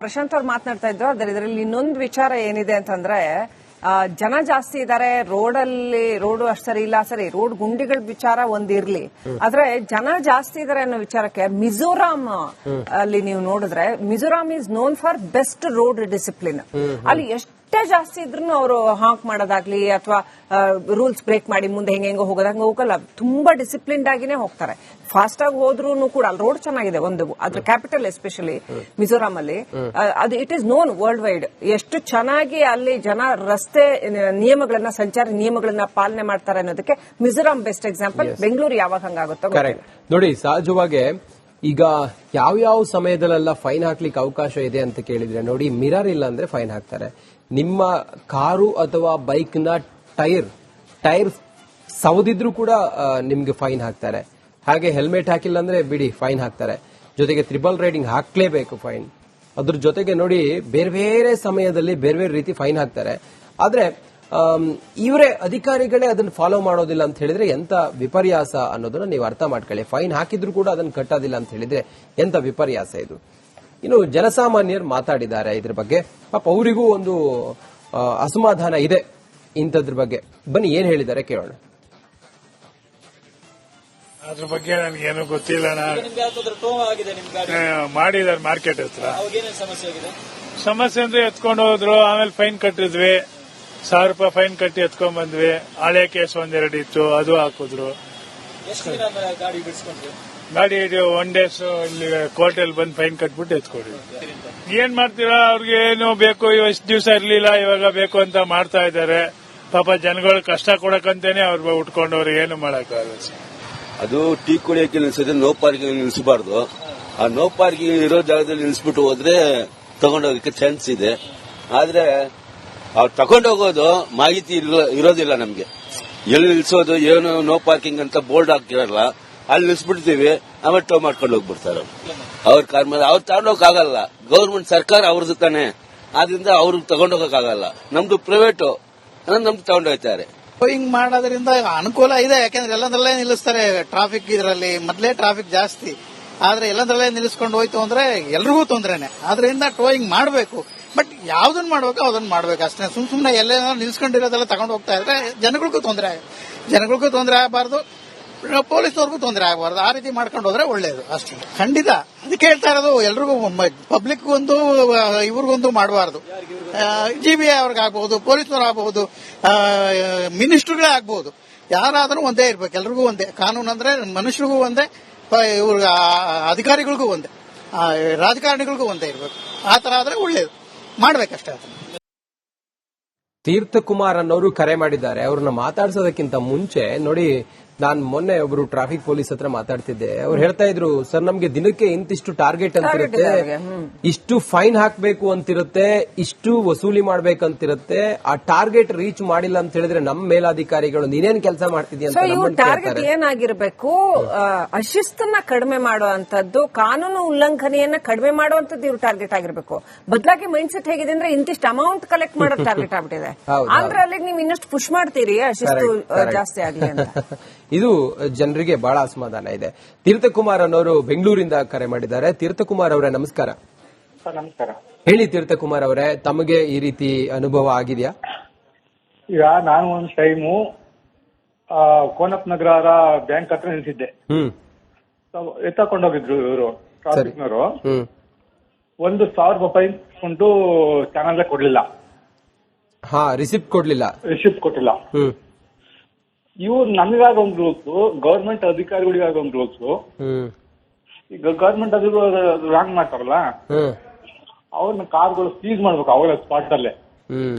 ಪ್ರಶಾಂತ್ ಅವ್ರು ಮಾತನಾಡ್ತಾ ಇದ್ರು. ಇದರಲ್ಲಿ ಇನ್ನೊಂದು ವಿಚಾರ ಏನಿದೆ ಅಂತಂದ್ರೆ ಜನ ಜಾಸ್ತಿ ಇದ್ದಾರೆ, ರೋಡ್ ಅಷ್ಟು ಸರಿ ಇಲ್ಲ, ಸರಿ ರೋಡ್ ಗುಂಡಿಗಳ ವಿಚಾರ ಒಂದಿರ್ಲಿ, ಆದ್ರೆ ಜನ ಜಾಸ್ತಿ ಇದ್ದಾರೆ ಅನ್ನೋ ವಿಚಾರಕ್ಕೆ ಮಿಜೋರಾಂ ಅಲ್ಲಿ ನೀವು ನೋಡಿದ್ರೆ Mizoram is known for best road discipline. ಅಲ್ಲಿ ಎಷ್ಟೇ ಜಾಸ್ತಿ ಇದ್ರು ಅವರು ಹಾಂಕ್ ಮಾಡೋದಾಗ್ಲಿ ಅಥವಾ ರೂಲ್ಸ್ ಬ್ರೇಕ್ ಮಾಡಿ ಮುಂದೆ ಹೆಂಗೋ ಹೋಗೋದಂಗ ಹೋಗಲ್ಲ. ತುಂಬಾ ಡಿಸಿಪ್ಲಿನ್ಡ್ ಆಗಿನೇ ಹೋಗ್ತಾರೆ. ಫಾಸ್ಟ್ ಆಗಿ ಹೋದ್ರೂ ಕೂಡ ಅಲ್ಲಿ ರೋಡ್ ಚೆನ್ನಾಗಿದೆ ಒಂದು, ಅದ್ರ ಕ್ಯಾಪಿಟಲ್ ಎಸ್ಪೆಷಲಿ ಮಿಜೋರಾಂ ಅಲ್ಲಿ ಅದು it is known world wide ಎಷ್ಟು ಚೆನ್ನಾಗಿ ಅಲ್ಲಿ ಜನ ರಸ್ತೆ ನಿಯಮಗಳನ್ನ, ಸಂಚಾರ ನಿಯಮಗಳನ್ನ ಪಾಲನೆ ಮಾಡ್ತಾರೆ ಅನ್ನೋದಕ್ಕೆ ಮಿಜೋರಾಂ ಬೆಸ್ಟ್ ಎಕ್ಸಾಂಪಲ್. ಬೆಂಗಳೂರು ಯಾವಾಗ ಹಂಗಾಗುತ್ತೋ ನೋಡಿ. ಸಹಜವಾಗಿ ಈಗ ಯಾವ ಸಮಯದಲ್ಲೆಲ್ಲ ಫೈನ್ ಹಾಕ್ಲಿಕ್ಕೆ ಅವಕಾಶ ಇದೆ ಅಂತ ಕೇಳಿದ್ರೆ ನೋಡಿ, ಮಿರರ್ ಇಲ್ಲ ಅಂದ್ರೆ ಫೈನ್ ಹಾಕ್ತಾರೆ. ನಿಮ್ಮ ಕಾರು ಅಥವಾ ಬೈಕ್ ನ ಟೈರ್ ಸವದಿದ್ರು ಕೂಡ ನಿಮ್ಗೆ ಫೈನ್ ಹಾಕ್ತಾರೆ. ಹಾಗೆ ಹೆಲ್ಮೆಟ್ ಹಾಕಿಲ್ಲ ಅಂದ್ರೆ ಬಿಡಿ ಫೈನ್ ಹಾಕ್ತಾರೆ. ಜೊತೆಗೆ ಟ್ರಿಬಲ್ ರೈಡಿಂಗ್ ಹಾಕ್ಲೇಬೇಕು ಫೈನ್. ಅದ್ರ ಜೊತೆಗೆ ನೋಡಿ ಬೇರೆ ಬೇರೆ ಸಮಯದಲ್ಲಿ ಬೇರೆ ಬೇರೆ ರೀತಿ ಫೈನ್ ಹಾಕ್ತಾರೆ. ಆದ್ರೆ ಇವರೇ ಅಧಿಕಾರಿಗಳೇ ಅದನ್ನ ಫಾಲೋ ಮಾಡೋದಿಲ್ಲ ಅಂತ ಹೇಳಿದ್ರೆ ಎಂತ ವಿಪರ್ಯಾಸ ಅನ್ನೋದನ್ನ ನೀವು ಅರ್ಥ ಮಾಡ್ಕೊಳ್ಳಿ. ಫೈನ್ ಹಾಕಿದ್ರು ಕೂಡ ಅದನ್ನ ಕಟ್ಟೋದಿಲ್ಲ ಅಂತ ಹೇಳಿದ್ರೆ ಎಂತ ವಿಪರ್ಯಾಸ ಇದು. ಇನ್ನು ಜನಸಾಮಾನ್ಯರು ಮಾತಾಡಿದ್ದಾರೆ ಇದ್ರ ಬಗ್ಗೆ. ಪಾಪ ಅವರಿಗೂ ಒಂದು ಅಸಮಾಧಾನ ಇದೆ ಇಂಥದ್ರ ಬಗ್ಗೆ. ಬನ್ನಿ ಏನ್ ಹೇಳಿದ್ದಾರೆ ಕೇಳೋಣ. ಅದ್ರ ಬಗ್ಗೆ ನನಗೇನು ಗೊತ್ತಿಲ್ಲ. ಮಾಡಿದಾರೆ ಮಾರ್ಕೆಟ್ ಹತ್ರ. ಸಮಸ್ಯೆ ಅಂದ್ರೆ ಎತ್ಕೊಂಡು ಹೋದ್ರು, ಆಮೇಲೆ ಫೈನ್ ಕಟ್ಟಿದ್ವಿ. 1000 ರೂಪಾಯಿ ಫೈನ್ ಕಟ್ಟಿ ಎತ್ಕೊಂಡ್ ಬಂದ್ವಿ. ಹಳೆ ಕೇಸ್ ಒಂದೆರಡು ಇತ್ತು, ಅದು ಹಾಕಿದ್ರು. ಗಾಡಿ 1 ಡೇಸ್ ಇಲ್ಲಿ ಕೋರ್ಟಲ್ಲಿ ಬಂದು ಫೈನ್ ಕಟ್ಬಿಟ್ಟು ಎತ್ಕೊಂಡಿದ್ವಿ. ಏನ್ ಮಾಡ್ತೀರಾ, ಅವ್ರಿಗೆ ಏನು ಬೇಕು, ಎಷ್ಟು ದಿವಸ ಇರ್ಲಿಲ್ಲ, ಇವಾಗ ಬೇಕು ಅಂತ ಮಾಡ್ತಾ ಇದ್ದಾರೆ. ಪಾಪ ಜನಗಳು ಕಷ್ಟ ಕೊಡಕಂತಾನೆ ಅವ್ರು ಉಟ್ಕೊಂಡವ್ರು, ಏನು ಮಾಡಕ್ಕಾಗಲ್ಲ. ಅದು ಟೀ ಕುಡಿಯಕ್ಕೆ ನಿಲ್ಸಿದ್ರೆ ನೋ ಪಾರ್ಕಿಂಗ್ ನಿಲ್ಸಬಾರ್ದು. ಆ ನೋ ಪಾರ್ಕಿಂಗ್ ಇರೋ ಜಾಗದಲ್ಲಿ ನಿಲ್ಸ್ಬಿಟ್ಟು ಹೋದ್ರೆ ತಗೊಂಡೋಗಕ್ಕೆ ಚಾನ್ಸ್ ಇದೆ. ಆದ್ರೆ ಅವ್ರು ತಗೊಂಡೋಗೋದು ಮಾಹಿತಿ ಇರೋದಿಲ್ಲ ನಮ್ಗೆ. ಎಲ್ಲಿ ನಿಲ್ಸೋದು, ಏನು ನೋ ಪಾರ್ಕಿಂಗ್ ಅಂತ ಬೋರ್ಡ್ ಹಾಕಿರಲ್ಲ. ಅಲ್ಲಿ ನಿಲ್ಸ್ಬಿಡ್ತೀವಿ, ಆಮೇಲೆ ಟೋ ಮಾಡ್ಕೊಂಡು ಹೋಗ್ಬಿಡ್ತಾರೆ. ಅವ್ರ ಕಾರ್ ಮೇಲೆ ಅವ್ರು ತಗೊಂಡೋಗಕ್ಕಾಗಲ್ಲ. ಗೌರ್ಮೆಂಟ್ ಸರ್ಕಾರ ಅವ್ರದ್ದು ತಾನೆ, ಆದ್ರಿಂದ ಅವ್ರಿಗೆ ತಗೊಂಡೋಗಕ್ಕಾಗಲ್ಲ. ನಮ್ದು ಪ್ರೈವೇಟ್, ನಮ್ದು ತಗೊಂಡೋಗ್ತಾರೆ. ಹಿಂಗ್ ಮಾಡೋದ್ರಿಂದ ಅನುಕೂಲ ಇದೆ, ಯಾಕಂದ್ರೆ ಎಲ್ಲಂದ್ರಲ್ಲೇ ನಿಲ್ಲಿಸ್ತಾರೆ. ಟ್ರಾಫಿಕ್ ಇದರಲ್ಲಿ ಮೊದಲೇ ಟ್ರಾಫಿಕ್ ಜಾಸ್ತಿ, ಆದ್ರೆ ಎಲ್ಲಂದ್ರಲ್ಲೇ ನಿಲ್ಲಿಸ್ಕೊಂಡು ಹೋಯ್ತು ಅಂದ್ರೆ ಎಲ್ರಿಗೂ ತೊಂದ್ರೆನೆ. ಆದ್ರಿಂದ ಟೋಯಿಂಗ್ ಮಾಡಬೇಕು, ಬಟ್ ಯಾವ್ದನ್ ಮಾಡ್ಬೇಕು ಅದನ್ನ ಮಾಡ್ಬೇಕು ಅಷ್ಟೇ. ಸುಮ್ನೆ ಎಲ್ಲೇನೋ ನಿಲ್ಸ್ಕೊಂಡಿರೋದೆಲ್ಲ ತಗೊಂಡು ಹೋಗ್ತಾ ಇದ್ರೆ ಜನಗಳಿಗೂ ತೊಂದರೆ ಆಗಬಾರ್ದು, ಪೊಲೀಸ್ನವ್ರಿಗೂ ತೊಂದರೆ ಆಗಬಾರ್ದು. ಆ ರೀತಿ ಮಾಡ್ಕೊಂಡು ಹೋದ್ರೆ ಒಳ್ಳೇದು ಅಷ್ಟೇ. ಖಂಡಿತ ಅದಕ್ಕೆ ಹೇಳ್ತಾ ಇರೋದು, ಎಲ್ರಿಗೂ ಪಬ್ಲಿಕ್ ಒಂದು ಇವ್ರಿಗೊಂದು ಮಾಡಬಾರ್ದು. GBI ಅವ್ರಿಗಾಗಬಹುದು, ಪೊಲೀಸ್ನವ್ರು ಆಗಬಹುದು, ಮಿನಿಸ್ಟರ್ಗಳೇ ಆಗಬಹುದು, ಯಾರಾದ್ರೂ ಒಂದೇ ಇರ್ಬೇಕು. ಎಲ್ರಿಗೂ ಒಂದೇ ಕಾನೂನು ಅಂದ್ರೆ ಮನುಷ್ಯರಿಗೂ ಒಂದೇ, ಇವ್ರ ಅಧಿಕಾರಿಗಳಿಗೂ ಒಂದೇ, ರಾಜಕಾರಣಿಗಳಿಗೂ ಒಂದೇ ಇರ್ಬೇಕು. ಆ ತರ ಆದ್ರೆ ಒಳ್ಳೇದು, ಮಾಡ್ಬೇಕಷ್ಟೇ. ತೀರ್ಥಕುಮಾರ್ ಅನ್ನೋರು ಕರೆ ಮಾಡಿದ್ದಾರೆ. ಅವ್ರನ್ನ ಮಾತಾಡ್ಸೋದಕ್ಕಿಂತ ಮುಂಚೆ ನೋಡಿ, ನಾನು ಮೊನ್ನೆ ಒಬ್ರು ಟ್ರಾಫಿಕ್ ಪೊಲೀಸ್ ಹತ್ರ ಮಾತಾಡ್ತಿದ್ದೆ. ಅವ್ರು ಹೇಳ್ತಾ ಇದ್ರು, ಸರ್ ನಮ್ಗೆ ದಿನಕ್ಕೆ ಇಂತಿಷ್ಟು ಟಾರ್ಗೆಟ್ ಅಂತಿರುತ್ತೆ, ಇಷ್ಟು ಫೈನ್ ಹಾಕ್ಬೇಕು ಅಂತಿರುತ್ತೆ, ಇಷ್ಟು ವಸೂಲಿ ಮಾಡ್ಬೇಕಂತಿರುತ್ತೆ. ಆ ಟಾರ್ಗೆಟ್ ರೀಚ್ ಮಾಡಿಲ್ಲ ಅಂತ ಹೇಳಿದ್ರೆ ನಮ್ಮ ಮೇಲಾಧಿಕಾರಿಗಳು ನೀನೇನ್ ಕೆಲಸ ಮಾಡ್ತಿದ್ಯಾ ಅಂತ ಟಾರ್ಗೆಟ್ ಏನಾಗಿರ್ಬೇಕು, ಅಶಿಸ್ತನ್ನ ಕಡಿಮೆ ಮಾಡುವಂತದ್ದು, ಕಾನೂನು ಉಲ್ಲಂಘನೆಯನ್ನ ಕಡಿಮೆ ಮಾಡುವಂತದ್ದು ಇವ್ರು ಟಾರ್ಗೆಟ್ ಆಗಿರ್ಬೇಕು. ಬದಲಾಗಿ ಮೈಂಡ್ ಸೆಟ್ ಹೇಗಿದೆ ಅಂದ್ರೆ ಇಂತಿಷ್ಟು ಅಮೌಂಟ್ ಕಲೆಕ್ಟ್ ಮಾಡೋ ಟಾರ್ಗೆಟ್ ಆಗ್ಬಿಟ್ಟಿದೆ. ಅಂದ್ರೆ ಅಲ್ಲಿಗೆ ನೀವು ಇನ್ನಷ್ಟು ಪುಷ್ ಮಾಡ್ತೀರಿ ಅಶಿಸ್ತು ಜಾಸ್ತಿ ಆಗಲಿ ಅಂತ. ಇದು ಜನರಿಗೆ ಬಹಳ ಅಸಮಾಧಾನ ಇದೆ. ತೀರ್ಥಕುಮಾರ್ ಅನ್ನೋರು ಬೆಂಗಳೂರಿಂದ ಕರೆ ಮಾಡಿದ್ದಾರೆ. ತೀರ್ಥಕುಮಾರ್ ಅವರೇ ನಮಸ್ಕಾರ. ನಮಸ್ಕಾರ. ಹೇಳಿ ತೀರ್ಥಕುಮಾರ್ ಅವರೇ, ತಮಗೆ ಈ ರೀತಿ ಅನುಭವ ಆಗಿದೆಯಾ? ಈಗ ನಾನು ಒಂದು ಟೈಮು ಕೋನಪ್ ನಗರ ಬ್ಯಾಂಕ್ ಹತ್ರ ನಿಲ್ಸಿದ್ದೆ. ಎತ್ತಕೊಂಡೋಗಿದ್ರು ಇವರು ಟ್ರಾಫಿಕ್ನವರು. 1,000 ರೂಪಾಯಿ ಕೊಂಡು ಚಾನಲ್ ಕೊಡ್ಲಿಲ್ಲ. ರಿಸಿಪ್ಟ್ ಕೊಡ್ಲಿಲ್ಲ. ಇವ್ರು ನಮಗಾಗ ಒಂದು ರೂಲ್ಸ್, ಗವರ್ಮೆಂಟ್ ಅಧಿಕಾರಿಗಳಿಗಾಗ ಒಂದು ರೂಲ್ಸ್. ಈಗ ಗವರ್ಮೆಂಟ್ ಅಧಿಕಾರಿಗಳು ರಾಂಗ್ ಮಾಡ್ತಾರಲ್ಲ, ಅವ್ರನ್ನ ಕಾರ್ಗಳು ಸೀಸ್ ಮಾಡ್ಬೇಕು ಅವಾಗ ಸ್ಪಾಟ್ ಅಲ್ಲೇ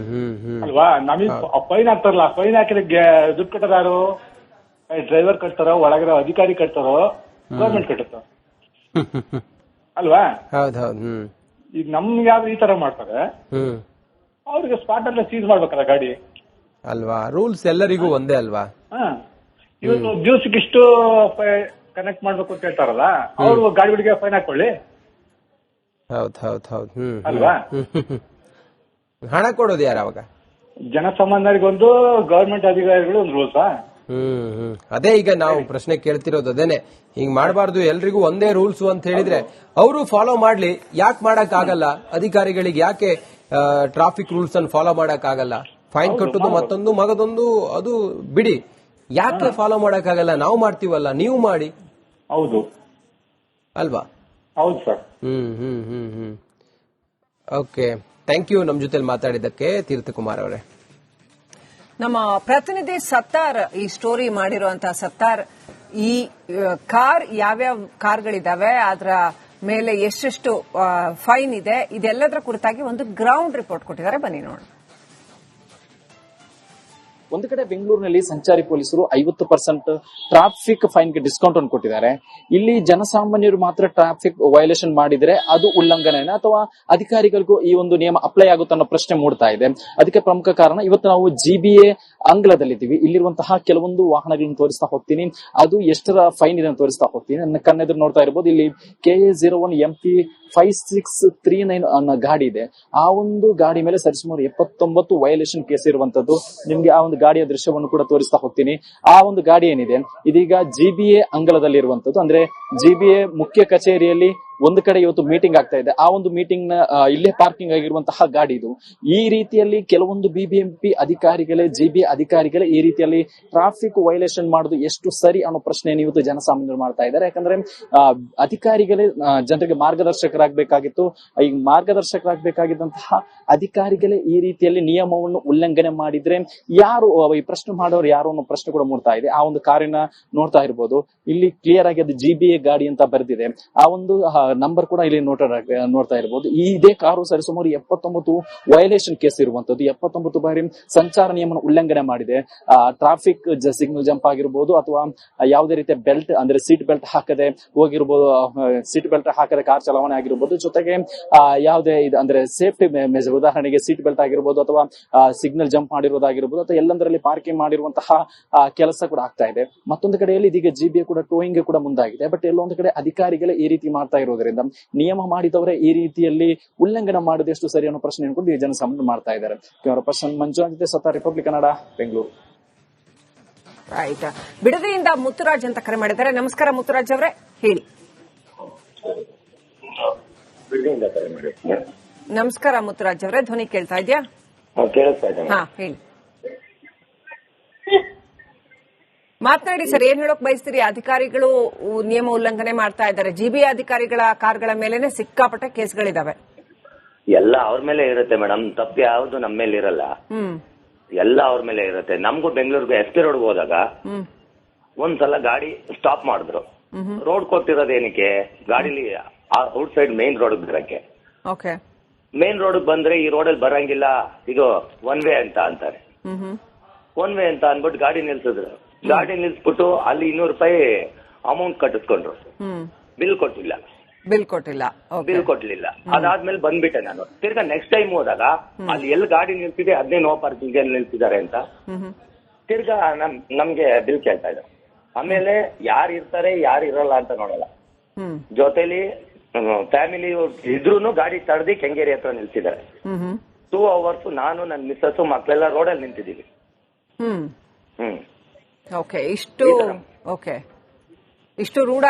ಅಲ್ವಾ. ನಮಗ್ ಫೈನ್ ಹಾಕ್ತಾರಲ್ಲ, ಫೈನ್ ಹಾಕಿದ್ರೆ ದುಡ್ಡು ಕಟ್ಟಾರ ಯಾರು? ಡ್ರೈವರ್ ಕಟ್ತಾರೋ, ಒಳಗಿರೋ ಅಧಿಕಾರಿ ಕಟ್ತಾರೋ, ಗವರ್ಮೆಂಟ್ ಕಟ್ಟುತ್ತೋ ಅಲ್ವಾ? ಈಗ ನಮ್ಗೆ ಯಾವ್ದು ಈ ತರ ಮಾಡ್ತಾರೆ, ಅವ್ರಿಗೆ ಸ್ಪಾಟ್ ಅಲ್ಲೇ ಸೀಸ್ ಮಾಡ್ಬೇಕಲ್ಲ ಗಾಡಿ ಅಲ್ವಾ? ರೂಲ್ಸ್ ಎಲ್ಲರಿಗೂ ಒಂದೇ ಅಲ್ವಾ? ಇವತ್ತು ದಿವಸಕ್ಕೆ ಇಷ್ಟು ಕನೆಕ್ಟ್ ಮಾಡ್ಬೇಕು ಅಂತ ಹೇಳ್ತಾರಲ್ಲ, ಅವರು ಗಾಡಿಗಳಿಗೆ ಫೈನ್ ಹಾಕೊಳ್ಳಿ. ಅಲ್ವಾ? ಹಣ ಕೊಡೋದು ಯಾರು ಅವಾಗ? ಜನಸಾಮಾನ್ಯರಿಗೊಂದು, ಗವರ್ಮೆಂಟ್ ಅಧಿಕಾರಿಗಳು ಒಂದು ರೂಲ್ಸಾ? ಅದೇ ಈಗ ನಾವು ಪ್ರಶ್ನೆ ಕೇಳ್ತಿರೋದು ಅದೇನೆ. ಹಿಂಗ್ ಮಾಡಬಾರ್ದು, ಎಲ್ರಿಗೂ ಒಂದೇ ರೂಲ್ಸ್ ಅಂತ ಹೇಳಿದ್ರೆ ಅವರು ಫಾಲೋ ಮಾಡ್ಲಿ. ಯಾಕೆ ಮಾಡಕ್ ಆಗಲ್ಲ? ಅಧಿಕಾರಿಗಳಿಗೆ ಯಾಕೆ ಟ್ರಾಫಿಕ್ ರೂಲ್ಸ್ ಅನ್ನು ಫಾಲೋ ಮಾಡಕ್ ಆಗಲ್ಲ? ಫೈನ್ ಕಟ್ಟೋದು ಮತ್ತೊಂದು ಮಗದೊಂದು ಅದು ಬಿಡಿ, ಯಾಕೆ ಫಾಲೋ ಮಾಡಕ್ ಆಗಲ್ಲ? ನಾವು ಮಾಡ್ತೀವಲ್ಲ, ನೀವು ಮಾಡಿ. ಹೌದು ಅಲ್ವಾ? ಹೌದು ಸರ್. ಓಕೆ, ಥ್ಯಾಂಕ್ ಯು ನಮ್ ಜೊತೆ ಮಾತಾಡಿದ್ದಕ್ಕೆ ತೀರ್ಥಕುಮಾರ್ ಅವರೇ. ನಮ್ಮ ಪ್ರತಿನಿಧಿ ಸತ್ತಾರ್ ಈ ಸ್ಟೋರಿ ಮಾಡಿರುವಂತಹ ಸತ್ತಾರ್, ಈ ಕಾರ್ ಯಾವ್ಯಾವ ಕಾರ್ಗಳಿದಾವೆ, ಅದರ ಮೇಲೆ ಎಷ್ಟೆಷ್ಟು ಫೈನ್ ಇದೆ, ಇದೆಲ್ಲದರ ಕುರಿತಾಗಿ ಒಂದು ಗ್ರೌಂಡ್ ರಿಪೋರ್ಟ್ ಕೊಟ್ಟಿದ್ದಾರೆ. ಬನ್ನಿ ನೋಡೋಣ. ಒಂದು ಕಡೆ ಬೆಂಗಳೂರಿನಲ್ಲಿ ಸಂಚಾರಿ ಪೊಲೀಸರು 50% ಟ್ರಾಫಿಕ್ ಫೈನ್ಗೆ ಡಿಸ್ಕೌಂಟ್ ಅನ್ನು ಕೊಟ್ಟಿದ್ದಾರೆ. ಇಲ್ಲಿ ಜನಸಾಮಾನ್ಯರು ಮಾತ್ರ ಟ್ರಾಫಿಕ್ ವೈಲೇಷನ್ ಮಾಡಿದ್ರೆ ಅದು ಉಲ್ಲಂಘನೆನ ಅಥವಾ ಅಧಿಕಾರಿಗಳಿಗೂ ಈ ಒಂದು ನಿಯಮ ಅಪ್ಲೈ ಆಗುತ್ತೆ ಅನ್ನೋ ಪ್ರಶ್ನೆ ಮೂಡ್ತಾ ಇದೆ. ಅದಕ್ಕೆ ಪ್ರಮುಖ ಕಾರಣ ಇವತ್ತು ನಾವು GBA ಅಂಗಳದಲ್ಲಿದ್ದೀವಿ. ಇಲ್ಲಿರುವಂತಹ ಕೆಲವೊಂದು ವಾಹನಗಳನ್ನು ತೋರಿಸ್ತಾ ಹೋಗ್ತೀನಿ, ಅದು ಎಷ್ಟರ ಫೈನ್ ಇದೆ ಅಂತ ತೋರಿಸ್ತಾ ಹೋಗ್ತೀನಿ. ನನ್ನ ಕಣ್ಣೆದುರು ನೋಡ್ತಾ ಇರಬಹುದು, ಇಲ್ಲಿ KA01 MP 5639 ಅನ್ನೋ ಗಾಡಿ ಇದೆ. ಆ ಒಂದು ಗಾಡಿ ಮೇಲೆ ಸರಿಸುಮಾರು 79 ವೈಲೇಷನ್ ಕೇಸ್ ಇರುವಂತದ್ದು. ನಿಮ್ಗೆ ಆ ಒಂದು ಗಾಡಿಯ ದೃಶ್ಯವನ್ನು ಕೂಡ ತೋರಿಸ್ತಾ ಹೋಗ್ತೀನಿ. ಆ ಒಂದು ಗಾಡಿ ಏನಿದೆ ಇದೀಗ GBA ಅಂಗಳದಲ್ಲಿ ಇರುವಂತದ್ದು. ಅಂದ್ರೆ GBA ಮುಖ್ಯ ಕಚೇರಿಯಲ್ಲಿ ಒಂದು ಕಡೆ ಇವತ್ತು ಮೀಟಿಂಗ್ ಆಗ್ತಾ ಇದೆ. ಆ ಒಂದು ಮೀಟಿಂಗ್ ನ ಇಲ್ಲೇ ಪಾರ್ಕಿಂಗ್ ಆಗಿರುವಂತಹ ಗಾಡಿ ಇದು. ಈ ರೀತಿಯಲ್ಲಿ ಕೆಲವೊಂದು BBMP ಅಧಿಕಾರಿಗಳೇ, GBA ಅಧಿಕಾರಿಗಳೇ ಈ ರೀತಿಯಲ್ಲಿ ಟ್ರಾಫಿಕ್ ವೈಲೇಷನ್ ಮಾಡೋದು ಎಷ್ಟು ಸರಿ ಅನ್ನೋ ಪ್ರಶ್ನೆಯನ್ನು ಇವತ್ತು ಜನಸಾಮಾನ್ಯರು ಮಾಡ್ತಾ ಇದ್ದಾರೆ. ಯಾಕಂದ್ರೆ ಅಧಿಕಾರಿಗಳೇ ಜನರಿಗೆ ಮಾರ್ಗದರ್ಶಕರಾಗಬೇಕಾಗಿತ್ತು. ಈ ಮಾರ್ಗದರ್ಶಕರಾಗಬೇಕಾಗಿದ್ದಂತಹ ಅಧಿಕಾರಿಗಳೇ ಈ ರೀತಿಯಲ್ಲಿ ನಿಯಮವನ್ನು ಉಲ್ಲಂಘನೆ ಮಾಡಿದ್ರೆ ಯಾರು ಈ ಪ್ರಶ್ನೆ ಮಾಡೋರು ಯಾರು ಅನ್ನೋ ಪ್ರಶ್ನೆ ಕೂಡ ಮೂಡ್ತಾ ಇದೆ. ಆ ಒಂದು ಕಾರಿನ ನೋಡ್ತಾ ಇರ್ಬೋದು, ಇಲ್ಲಿ ಕ್ಲಿಯರ್ ಆಗಿ ಅದು GBA ಗಾಡಿ ಅಂತ ಬರೆದಿದೆ. ಆ ಒಂದು ನಂಬರ್ ಕೂಡ ಇಲ್ಲಿ ನೋಡ್ತಾ ಇರಬಹುದು. ಇದೇ ಕಾರು ಸರಿಸುಮಾರು 79 ವೈಲೇಷನ್ ಕೇಸ್ ಇರುವಂತದ್ದು. 79 ಬಾರಿ ಸಂಚಾರ ನಿಯಮನ ಉಲ್ಲಂಘನೆ ಮಾಡಿದೆ. ಟ್ರಾಫಿಕ್ ಸಿಗ್ನಲ್ ಜಂಪ್ ಆಗಿರ್ಬೋದು ಅಥವಾ ಯಾವುದೇ ರೀತಿಯ ಬೆಲ್ಟ್ ಅಂದ್ರೆ ಸೀಟ್ ಬೆಲ್ಟ್ ಹಾಕದೆ ಹೋಗಿರ್ಬೋದು, ಸೀಟ್ ಬೆಲ್ಟ್ ಹಾಕದೆ ಕಾರ್ ಚಲಾವಣೆ ಆಗಿರ್ಬೋದು, ಜೊತೆಗೆ ಯಾವುದೇ ಅಂದ್ರೆ ಸೇಫ್ಟಿ ಮೆಜರ್, ಉದಾಹರಣೆಗೆ ಸೀಟ್ ಬೆಲ್ಟ್ ಆಗಿರ್ಬೋದು ಅಥವಾ ಸಿಗ್ನಲ್ ಜಂಪ್ ಮಾಡಿರೋದಾಗಿರ್ಬೋದು ಅಥವಾ ಎಲ್ಲಂದರಲ್ಲಿ ಪಾರ್ಕಿಂಗ್ ಮಾಡಿರುವಂತಹ ಕೆಲಸ ಕೂಡ ಆಗ್ತಾ ಇದೆ. ಮತ್ತೊಂದು ಕಡೆಯಲ್ಲಿ ಇದೀಗ GBA ಕೂಡ ಟೋಯಿಂಗ್ ಕೂಡ ಮುಂದಾಗಿದೆ. ಬಟ್ ಎಲ್ಲೊಂದು ಕಡೆ ಅಧಿಕಾರಿಗಳೇ ಈ ರೀತಿ ಮಾಡ್ತಾ ಇರೋದ್ರಿಂದ ನಿಯಮ ಮಾಡಿದವರೇ ಈ ರೀತಿಯಲ್ಲಿ ಉಲ್ಲಂಘನೆ ಮಾಡೋದು ಎಷ್ಟು ಸರಿ ಅನ್ನೋ ಪ್ರಶ್ನೆ ಅನ್ಕೊಂಡು ಜನಸಾಮಾನ್ಯರು ಮಾಡ್ತಾ ಇದ್ದಾರೆ. ಕ್ಯಾಮರಾ ಪರ್ಸನ್ ಮಂಜುನಾಥ್ ಜೊತೆ ಸತ್ತ, ರಿಪಬ್ಲಿಕ್ ಕನ್ನಡ, ಬೆಂಗಳೂರು. ರೈಟ್. ಬಿಡದಿಯಿಂದ ಮುತ್ತುರಾಜ್ ಅಂತ ಕರೆ ಮಾಡಿದ್ದಾರೆ. ನಮಸ್ಕಾರ ಮುತ್ತುರಾಜ್ ಅವರೇ, ಹೇಳಿ. ನಮಸ್ಕಾರ ಮುತ್ತುರಾಜ್ ಅವರೇ, ಧ್ವನಿ ಕೇಳ್ತಾ ಇದೆಯಾ? ಹಾ, ಹೇಳಿ, ಮಾತನಾಡಿ ಸರ್. ಏನ್ ಹೇಳೋಕ್ ಬಯಸ್ತೀರಿ? ಅಧಿಕಾರಿಗಳು ನಿಯಮ ಉಲ್ಲಂಘನೆ ಮಾಡ್ತಾ ಇದ್ದಾರೆ. GBA ಅಧಿಕಾರಿಗಳ ಕಾರ್ಗಳ ಮೇಲೆನೆ ಸಿಕ್ಕಾಪಟ್ಟೆ ಕೇಸ್ಗಳಿದಾವೆ. ಎಲ್ಲ ಅವ್ರ ಮೇಲೆ ಇರುತ್ತೆ ಮೇಡಮ್, ತಪ್ಪು ಯಾವ್ದು ನಮ್ಮ ಮೇಲೆ ಇರಲ್ಲ. ಎಲ್ಲ ಅವ್ರ ಮೇಲೆ ಇರುತ್ತೆ. ನಮಗೂ ಬೆಂಗಳೂರಿಗೆ SP ರೋಡ್ ಹೋದಾಗ ಒಂದ್ಸಲ ಗಾಡಿ ಸ್ಟಾಪ್ ಮಾಡಿದ್ರು. ರೋಡ್ ಕೊಟ್ಟಿರೋದೇನಕ್ಕೆ? ಗಾಡಿಲಿ ಔಟ್ ಸೈಡ್ ಮೇನ್ ರೋಡ್ ಬರಕ್ಕೆ. ಮೇನ್ ರೋಡ್ ಬಂದ್ರೆ ಈ ರೋಡಲ್ಲಿ ಬರಂಗಿಲ್ಲ, ಇದು ಒನ್ ವೇ ಅಂತ ಅಂತಾರೆ. ಒನ್ ವೇ ಅಂತ ಅನ್ಬಿಟ್ಟು ಗಾಡಿ ನಿಲ್ಸಿದ್ರು. ಗಾಡಿ ನಿಲ್ಸ್ಬಿಟ್ಟು ಅಲ್ಲಿ 200 ರೂಪಾಯಿ ಅಮೌಂಟ್ ಕಟ್ಟಿಸ್ಕೊಂಡ್ರು. ಬಿಲ್ ಕೊಟ್ಟಿಲ್ಲ. ಅದಾದ್ಮೇಲೆ ಬಂದ್ಬಿಟ್ಟೆ ನಾನು. ತಿರ್ಗಾ ನೆಕ್ಸ್ಟ್ ಟೈಮ್ ಹೋದಾಗ ಅಲ್ಲಿ ಎಲ್ಲಿ ಗಾಡಿ ನಿಲ್ಸಿದೆ ಅದನ್ನೇ ನೋ ಪಾರ್ಕಿಂಗ್ ನಿಲ್ಸಿದ್ದಾರೆ ಅಂತ ತಿರ್ಗಾ ನಮ್ಗೆ ಬಿಲ್ ಕೇಳ್ತಾ ಇದ್ದಾರೆ. ಆಮೇಲೆ ಯಾರು ಇರ್ತಾರೆ ಯಾರು ಇರಲ್ಲ ಅಂತ ನೋಡಲ್ಲ. ಜೊತೆಲಿ ಫ್ಯಾಮಿಲಿ ಇದ್ರೂನು ಗಾಡಿ ತಡೆದಿ ಕೆಂಗೇರಿ ಹತ್ರ ನಿಲ್ಸಿದ್ದಾರೆ. 2 hours ನಾನು ನನ್ನ ಮಿಸ್ಸಸ್ ಮಕ್ಕಳೆಲ್ಲ ರೋಡಲ್ಲಿ ನಿಂತಿದ್ದೀವಿ. ಇಷ್ಟು ರೂಢ